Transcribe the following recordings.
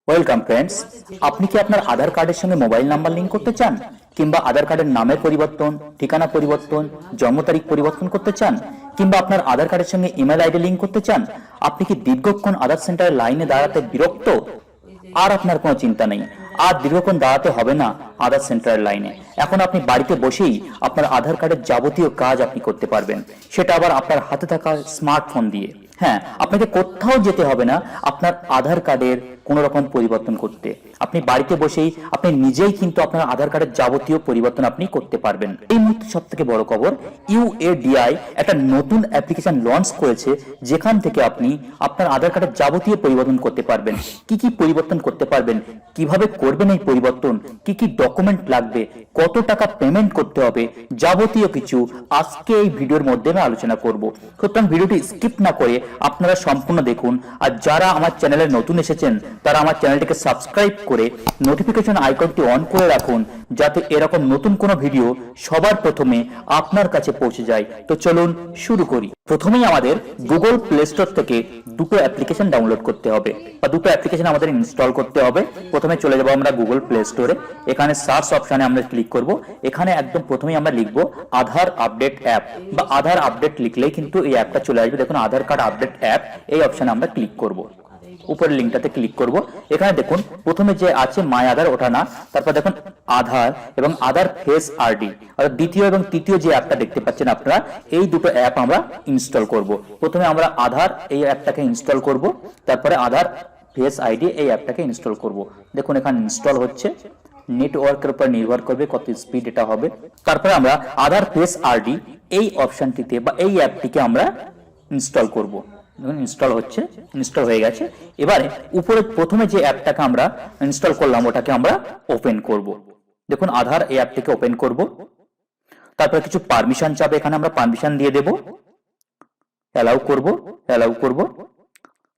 Welcome friends. আপনি কি আপনার আধার কার্ডের সঙ্গে মোবাইল নাম্বার লিংক করতে চান, কিংবা আধার কার্ডের নামের পরিবর্তন, ঠিকানা পরিবর্তন, জন্ম তারিখ পরিবর্তন করতে চান, কিংবা আপনার আধার কার্ডের সঙ্গে ইমেল আইডি লিংক করতে চান? আপনি কি দীর্ঘক্ষণ আধার সেন্টারে লাইনে দাঁড়াতে বিরক্ত? আর আপনার কোনো চিন্তা নেই, আর দীর্ঘক্ষণ দাঁড়াতে হবে না আধার সেন্টারের লাইনে। এখন আপনি বাড়িতে বসেই আপনার আধার কার্ডের যাবতীয় কাজ আপনি করতে পারবেন, সেটা আবার আপনার হাতে থাকা স্মার্টফোন দিয়ে। হ্যাঁ, আপনাকে কোথাও যেতে হবে না আপনার আধার কার্ডের কোনো রকম পরিবর্তন করতে। আপনি বাড়িতে বসেই আপনি নিজেই কিন্তু আপনার আধার কার্ডের যাবতীয় পরিবর্তন আপনি করতে পারবেন। এই মুহূর্তে সব থেকে বড় খবর, ইউএডিআই একটা নতুন অ্যাপ্লিকেশন লঞ্চ করেছে, যেখান থেকে আপনি আপনার আধার কার্ডের যাবতীয় পরিবর্তন করতে পারবেন। কি কি পরিবর্তন করতে পারবেন, কিভাবে করবেন এই পরিবর্তন, কি কি ডকুমেন্ট লাগবে, কত টাকা পেমেন্ট করতে হবে, যাবতীয় কিছু আজকে এই ভিডিওর মধ্যে আমি আলোচনা করব। সুতরাং ভিডিওটি স্কিপ না করে আপনারা সম্পূর্ণ দেখুন। আর যারা আমার চ্যানেলে নতুন এসেছেন তারা আমার চ্যানেলটিকে সাবস্ক্রাইব করে নোটিফিকেশন আইকনটি অন করে রাখুন, যাতে এরকম নতুন কোনো ভিডিও সবার প্রথমে আপনার কাছে পৌঁছে যায়। তো চলুন শুরু করি। প্রথমেই আমাদের গুগল প্লে স্টোর থেকে দুটো অ্যাপ্লিকেশন ডাউনলোড করতে হবে, বা দুটো অ্যাপ্লিকেশন আমাদের ইনস্টল করতে হবে। প্রথমে চলে যাব আমরা গুগল প্লে স্টোরে। এখানে সার্চ অপশনে আমরা ক্লিক করব। এখানে একদম প্রথমেই আমরা লিখব আধার আপডেট অ্যাপ, বা আধার আপডেট লিখলেই কিন্তু এই অ্যাপটা চলে আসবে। দেখুন, আধার কার্ড আপডেট অ্যাপ, এই অপশনে আমরা ক্লিক করব। উপরের লিঙ্কটাতে ক্লিক করব। এখানে দেখুন প্রথমে যে আছে মাই আধার, ওটা না। তারপর দেখুন আধার এবং আধার ফেস আরডি, অর্থাৎ দ্বিতীয় এবং তৃতীয় যে অ্যাপটা দেখতে পাচ্ছেন আপনারা, এই দুটো অ্যাপ আমরা ইনস্টল করব। প্রথমে আমরা আধার এই অ্যাপটাকে ইনস্টল করব, তারপরে আধার ফেস আইডি এই অ্যাপটাকে ইনস্টল করব। দেখুন এখানে ইনস্টল হচ্ছে, নেটওয়ার্কের উপর নির্ভর করবে কত স্পিড এটা হবে। তারপরে আমরা আধার ফেস আরডি এই অপশনটিতে বা এই অ্যাপটিকে আমরা ইনস্টল করব। ইনস্টল হচ্ছে, ইনস্টল হয়ে গেছে। এবারে উপরে প্রথমে যে অ্যাপটাকে আমরা ইনস্টল করলাম ওটাকে আমরা ওপেন করব। দেখুন আধার এই অ্যাপটিকে ওপেন করব। তারপরে কিছু পারমিশন চাবে, এখানে আমরা পারমিশন দিয়ে দেব, অ্যালাউ করব, অ্যালাউ করব।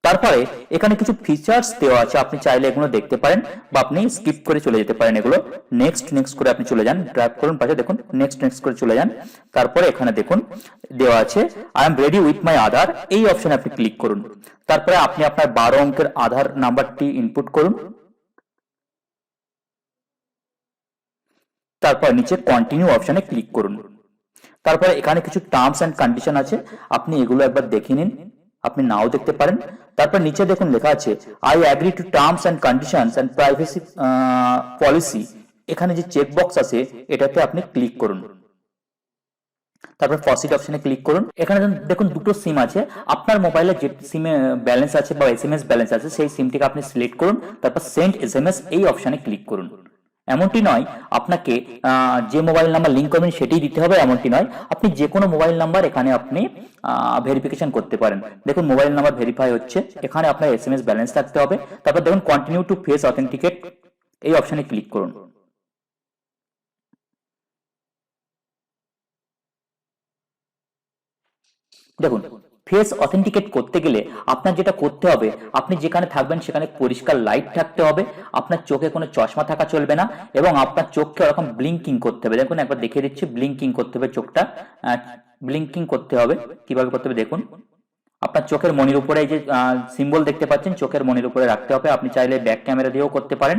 তারপরে এখানে কিছু ফিচার্স দেওয়া আছে, আপনি চাইলে এগুলো দেখতে পারেন বা আপনি স্কিপ করে চলে যেতে পারেন এগুলো। নেক্সট নেক্সট করে আপনি চলে যান, ড্রাইভ করুন পাশে, দেখুন নেক্সট নেক্সট করে চলে যান। তারপরে এখানে দেখুন দেওয়া আছে I am ready with my Aadhaar, এই অপশনে আপনি ক্লিক করুন। তারপরে আপনি আপনার 12 অঙ্কের আধার নাম্বারটি ইনপুট করুন। তারপর নিচে কন্টিনিউ অপশনে ক্লিক করুন। তারপরে এখানে কিছু টার্মস এন্ড কন্ডিশন আছে, আপনি এগুলো একবার দেখে নিন, আপনি নাও দেখতে পারেন। তারপর নিচে দেখুন লেখা আছে I agree to terms and conditions and privacy policy, এখানে যে চেক বক্স আছে এটাতে আপনি ক্লিক করুন। তারপর প্রসিড অপশনে ক্লিক করুন। এখানে দেখুন দুটো সিম আছে, আপনার মোবাইলে যে সিমে ব্যালেন্স আছে বা এসএমএস ব্যালেন্স আছে সেই সিমটিকে আপনি সিলেক্ট করুন। তারপর সেন্ড এসএমএস এই অপশনে ক্লিক করুন। এমনটি নয় আপনাকে যে মোবাইল নাম্বার লিঙ্ক করবেন সেটাই দিতে হবে, এমনটি নয়, আপনি যে কোনো মোবাইল নাম্বার এখানে আপনি ভেরিফিকেশন করতে পারেন। দেখুন মোবাইল নাম্বার ভেরিফাই হচ্ছে, এখানে আপনার এসএমএস ব্যালেন্স থাকতে হবে। তারপর দেখুন কন্টিনিউ টু ফেস অথেন্টিকেট এই অপশনে ক্লিক করুন। দেখুন ফেস অথেন্টিকেট করতে গেলে আপনার যেটা করতে হবে, আপনি যেখানে থাকবেন সেখানে পরিষ্কার লাইট থাকতে হবে, আপনার চোখে কোনো চশমা থাকা চলবে না, এবং আপনার চোখকে ওরকম ব্লিঙ্কিং করতে হবে। দেখুন একবার দেখিয়ে দিচ্ছি, ব্লিঙ্কিং করতে হবে চোখটা, ব্লিঙ্কিং করতে হবে। কিভাবে করতে হবে দেখুন, আপনার চোখের মনির উপরে এই যে সিম্বল দেখতে পাচ্ছেন, চোখের মনির উপরে রাখতে হবে। আপনি চাইলে ব্যাক ক্যামেরা দিয়েও করতে পারেন,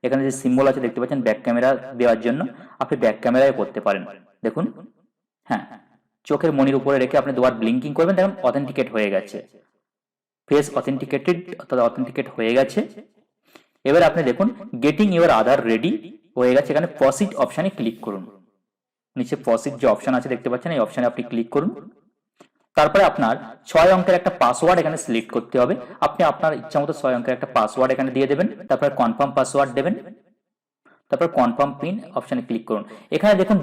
এখানে যে সিম্বল আছে দেখতে পাচ্ছেন ব্যাক ক্যামেরা দেওয়ার জন্য, আপনি ব্যাক ক্যামেরায় করতে পারেন। দেখুন, হ্যাঁ, চোখের মনির উপরে রেখে আপনি দুবার ব্লিঙ্কিং করবেন, দেখুন অথেন্টিকেট হয়ে গেছে, ফেস অথেন্টিকেটেড অর্থাৎ অথেন্টিকেট হয়ে গেছে। এবার আপনি দেখুন গেটিং ইউর আধার রেডি হয়ে গেছে, এখানে প্রসিড অপশনে ক্লিক করুন। নিচে প্রসিড যে অপশন আছে দেখতে পাচ্ছেন, এই অপশনে আপনি ক্লিক করুন। তারপরে আপনার 6 অঙ্কের একটা পাসওয়ার্ড এখানে সিলেক্ট করতে হবে, আপনি আপনার ইচ্ছা মতো 6 অঙ্কের একটা পাসওয়ার্ড এখানে দিয়ে দেবেন। তারপরে কনফার্ম পাসওয়ার্ড দেবেন, তারপর কনফার্ম পিন অপশনে ক্লিক করুন। এখানে দেখুন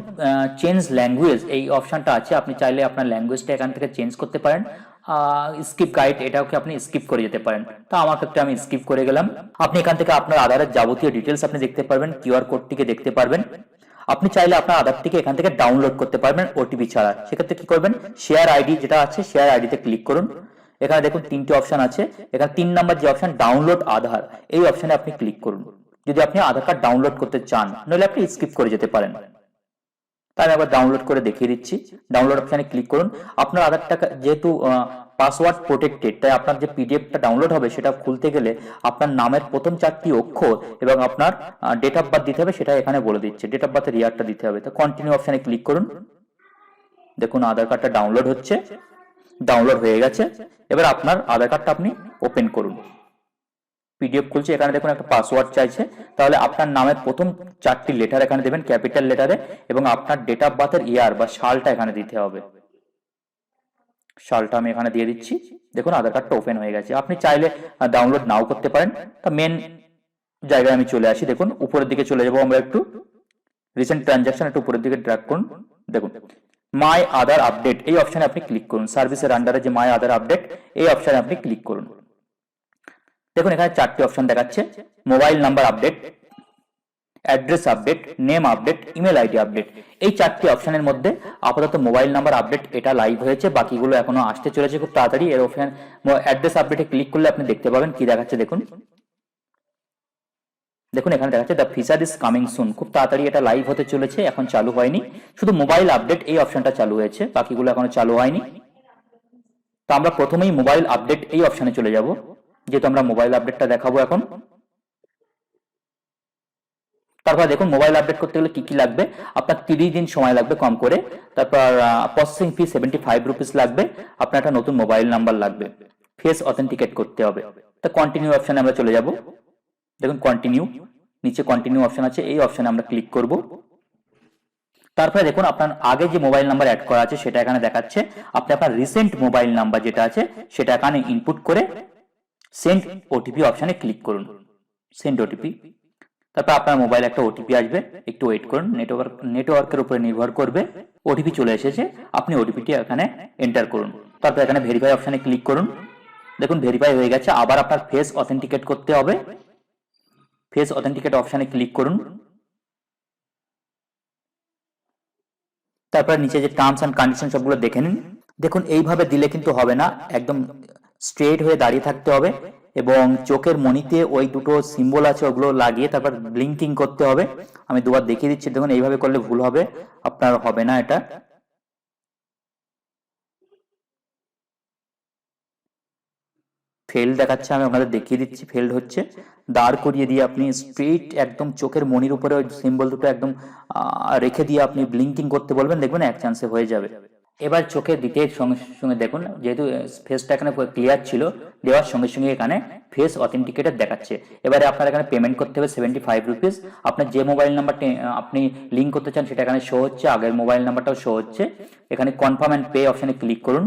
চেঞ্জ ল্যাঙ্গুয়েজ এই অপশনটা আছে, আপনি চাইলে আপনার ল্যাঙ্গুয়েজটা এখান থেকে চেঞ্জ করতে পারেন। স্কিপ গাইড এটাকে আপনি স্কিপ করে যেতে পারেন, তো আমার ক্ষেত্রে আমি স্কিপ করে গেলাম। আপনি এখান থেকে আপনার আধারের যাবতীয় ডিটেলস আপনি দেখতে পারবেন, কিউআর কোডটিকে দেখতে পারবেন। আপনি চাইলে আপনার আধারটিকে এখান থেকে ডাউনলোড করতে পারবেন ওটিপি ছাড়া। সেক্ষেত্রে কি করবেন, শেয়ার আইডি যেটা আছে শেয়ার আইডিতে ক্লিক করুন। এখানে দেখুন 3টে অপশন আছে, এখানে 3 নম্বর যে অপশন ডাউনলোড আধার, এই অপশনে আপনি ক্লিক করুন যদি আপনি আধার কার্ড ডাউনলোড করতে চান, নইলে আপনি স্কিপ করে যেতে পারেন। তাই আমি একবার ডাউনলোড করে দেখিয়ে দিচ্ছি। ডাউনলোড অপশানে ক্লিক করুন। আপনার আধারটা যেহেতু পাসওয়ার্ড প্রোটেক্টেড, তাই আপনার যে পিডিএফটা ডাউনলোড হবে সেটা খুলতে গেলে আপনার নামের প্রথম 4টি অক্ষর এবং আপনার ডেট অফ বার্থ দিতে হবে, সেটা এখানে বলে দিচ্ছে। ডেট অফ বার্থের ইয়ারটা দিতে হবে। তো কন্টিনিউ অপশানে ক্লিক করুন। দেখুন আধার কার্ডটা ডাউনলোড হচ্ছে, ডাউনলোড হয়ে গেছে। এবার আপনার আধার কার্ডটা আপনি ওপেন করুন। পিডিএফ খুলছে, এখানে দেখুন একটা পাসওয়ার্ড চাইছে, তাহলে আপনার নামের প্রথম 4টি লেটার এখানে দেবেন ক্যাপিটাল লেটারে এবং আপনার ডেট অফ বার্থের ইয়ার বা সালটা এখানে দিতে হবে। সালটা আমি এখানে দিয়ে দিচ্ছি। দেখুন আধার কার্ডটা ওপেন হয়ে গেছে। আপনি চাইলে ডাউনলোড নাও করতে পারেন। তা মেন জায়গায় আমি চলে আসি। দেখুন উপরের দিকে চলে যাবো আমরা, একটু রিসেন্ট ট্রানজাকশন একটু উপরের দিকে ড্র্যাগ করুন। দেখুন মাই আধার আপডেট এই অপশানে আপনি ক্লিক করুন। সার্ভিসের আন্ডারে যে মাই আধার আপডেট এই অপশানে আপনি ক্লিক করুন। দেখুন এখানে 4টি অপশন দেখাচ্ছে। Mobile number update, address update, name update, email ID update. এই 4টি অপশনের মধ্যে আপাতত মোবাইল নাম্বার আপডেট এটা লাইভ হয়েছে, বাকিগুলো এখনো আসতে চলেছে খুব তাড়াতাড়ি। এর অপশন অ্যাড্রেস আপডেটে ক্লিক করলে আপনি দেখতে পাবেন কি দেখাচ্ছে। দেখুন দেখুন এখানে দেখাচ্ছে the feature is coming soon. খুব তাড়াতাড়ি এটা লাইভ হতে চলেছে, এখন চালু হয়নি। শুধু মোবাইল আপডেট এই অপশনটা চালু হয়েছে, বাকিগুলো এখনো চালু হয়নি। তো আমরা প্রথমেই মোবাইল আপডেট এই অপশনে চলে যাব, যেহেতু আমরা মোবাইল আপডেটটা দেখাবো এখন। তারপর দেখুন মোবাইল আপডেট করতে গেলে কি কি লাগবে। আপনার 30 দিন সময় লাগবে কম করে। তারপর প্রসেসিং ফি 75 রুপিস লাগবে। আপনার একটা নতুন মোবাইল নাম্বার লাগবে। ফেস অথেন্টিকেট করতে হবে। তো কন্টিনিউ অপশনে আমরা চলে যাব। দেখুন কন্টিনিউ, নিচে কন্টিনিউ অপশন আছে, এই অপশনে আমরা ক্লিক করব। তারপরে দেখুন আপনার আগে যে মোবাইল নাম্বার অ্যাড করা আছে সেটা এখানে দেখাচ্ছে। আপনি আপনার রিসেন্ট মোবাইল নাম্বার যেটা আছে সেটা এখানে ইনপুট করে সেন্ড ওটিপি অপশনে ক্লিক করুন। সেন্ড ওটিপি, তারপর আপনার মোবাইলে একটা ওটিপি আসবে, একটু ওয়েট করুন। নেটওয়ার্কের উপরে নির্ভর করবে। ওটিপি চলে এসেছে, আপনি ওটিপিটি এখানে এন্টার করুন। তারপর এখানে ভেরিফাই অপশনে ক্লিক করুন। দেখুন ভেরিফাই হয়ে গেছে। আবার আপনার ফেস অথেন্টিকেট করতে হবে। ফেস অথেন্টিকেট অপশনে ক্লিক করুন। তারপর নিচে যে টার্মস অ্যান্ড কন্ডিশন সবগুলো দেখে নিন। দেখুন এইভাবে দিলে কিন্তু হবে না, একদম স্ট্রেট হয়ে দাঁড়িয়ে থাকতে হবে এবং চোখের মনিতে ওই দুটো সিম্বল আছে ওগুলো লাগিয়ে তারপর ব্লিঙ্কিং করতে হবে। আমি দুবার দেখিয়ে দিচ্ছি। দেখুন এইভাবে করলে ভুল হবে, আপনার হবে না এটা। ফেল দেখাচ্ছে, আমি আপনাদের দেখিয়ে দিচ্ছি। ফেলড হচ্ছে। দাঁড় করিয়ে দিয়ে আপনি স্ট্রেট একদম চোখের মনির উপরে ওই সিম্বল দুটো একদম রেখে দিয়ে আপনি ব্লিঙ্কিং করতে বলবেন, দেখবেন এক চান্সে হয়ে যাবে। এবার চোখে দিতে সঙ্গে সঙ্গে দেখুন যেহেতু ফেসটা এখানে ক্লিয়ার ছিল, দেওয়ার সঙ্গে সঙ্গে এখানে ফেস অথেন্টিকেটেড দেখাচ্ছে। এবারে আপনার এখানে পেমেন্ট করতে হবে 75 রুপিস। আপনার যে মোবাইল নাম্বারটি আপনি লিঙ্ক করতে চান সেটা এখানে শো হচ্ছে, আগের মোবাইল নাম্বারটাও শো হচ্ছে। এখানে কনফার্ম অ্যান্ড পে অপশনে ক্লিক করুন।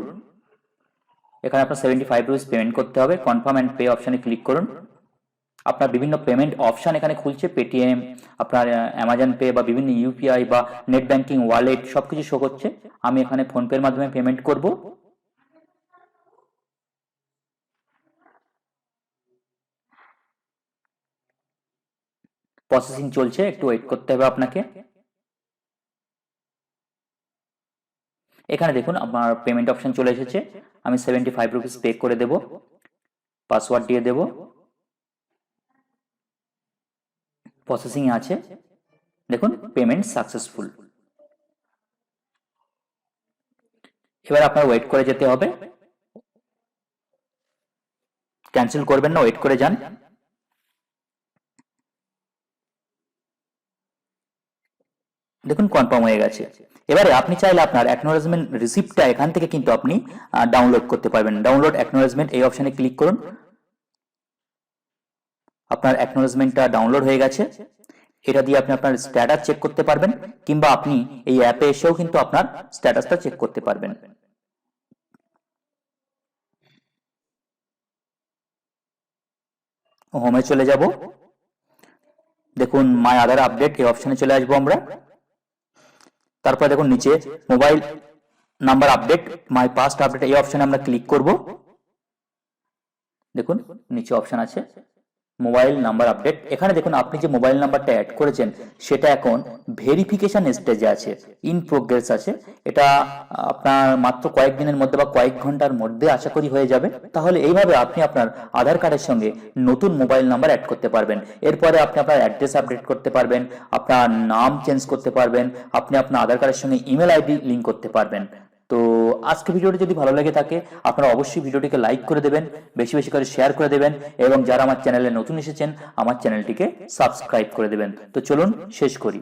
এখানে আপনার 75 রুপিস পেমেন্ট করতে হবে। কনফার্ম অ্যান্ড পে অপশনে ক্লিক করুন। আপনার বিভিন্ন পেমেন্ট অপশন এখানে খুলছে, পেটিএম, আপনার অ্যামাজন পে বা বিভিন্ন ইউপিআই বা নেট ব্যাংকিং, ওয়ালেট সবকিছু শো করছে। আমি এখানে ফোনপের মাধ্যমে পেমেন্ট করব। প্রসেসিং চলছে, একটু ওয়েট করতে হবে আপনাকে। এখানে দেখুন আমার পেমেন্ট অপশন চলে এসেছে। আমি 75 রুপিস পে করে দেব, পাসওয়ার্ড দিয়ে দেব। প্রসেসিং আছে, দেখুন পেমেন্ট সাকসেসফুল। এবার আপনার ওয়েট করে যেতে হবে, ক্যান্সেল করবেন না, ওয়েট করে যান। দেখুন কনফার্ম হয়ে গেছে। এবারে আপনি চাইলে আপনার অ্যাকনোলেজমেন্ট রিসিপ্টটা এখান থেকে কিন্তু আপনি ডাউনলোড করতে পারবেন। ডাউনলোড অ্যাকনোলেজমেন্ট এই অপশনে ক্লিক করুন। আপনার অ্যাকনোলেজমেন্টটা ডাউনলোড হয়ে গেছে। এটা দিয়ে আপনি আপনার স্ট্যাটাস চেক করতে পারবেন, কিংবা আপনি এই অ্যাপে এসেও কিন্তু আপনার স্ট্যাটাসটা চেক করতে পারবেন। হোমে চলে যাব। দেখুন মাই আধার আপডেট এই অপশনে চলে আসবো আমরা। তারপর দেখুন নিচে mobile number update, my past update এই অপশনে আমরা ক্লিক করব। দেখুন নিচে অপশন আছে মোবাইল নাম্বার আপডেট। এখানে দেখুন আপনি যে মোবাইল নাম্বারটা অ্যাড করেছেন সেটা এখন ভেরিফিকেশন স্টেজে আছে, ইন প্রোগ্রেস আছে। এটা আপনার মাত্র কয়েকদিনের মধ্যে বা কয়েক ঘন্টার মধ্যে আশা করি হয়ে যাবে। তাহলে এইভাবে আপনি আপনার আধার কার্ডের সঙ্গে নতুন মোবাইল নাম্বার অ্যাড করতে পারবেন। এরপরে আপনি আপনার অ্যাড্রেস আপডেট করতে পারবেন, আপনার নাম চেঞ্জ করতে পারবেন, আপনি আপনার আধার কার্ডের সঙ্গে ইমেল আইডি লিঙ্ক করতে পারবেন। তো আজকে ভিডিওটি যদি ভালো লেগে থাকে আপনারা অবশ্যই ভিডিওটিকে লাইক করে দেবেন, বেশি বেশি করে শেয়ার করে দেবেন, এবং যারা আমার চ্যানেলে নতুন এসেছেন আমার চ্যানেলটিকে সাবস্ক্রাইব করে দেবেন। তো চলুন শেষ করি।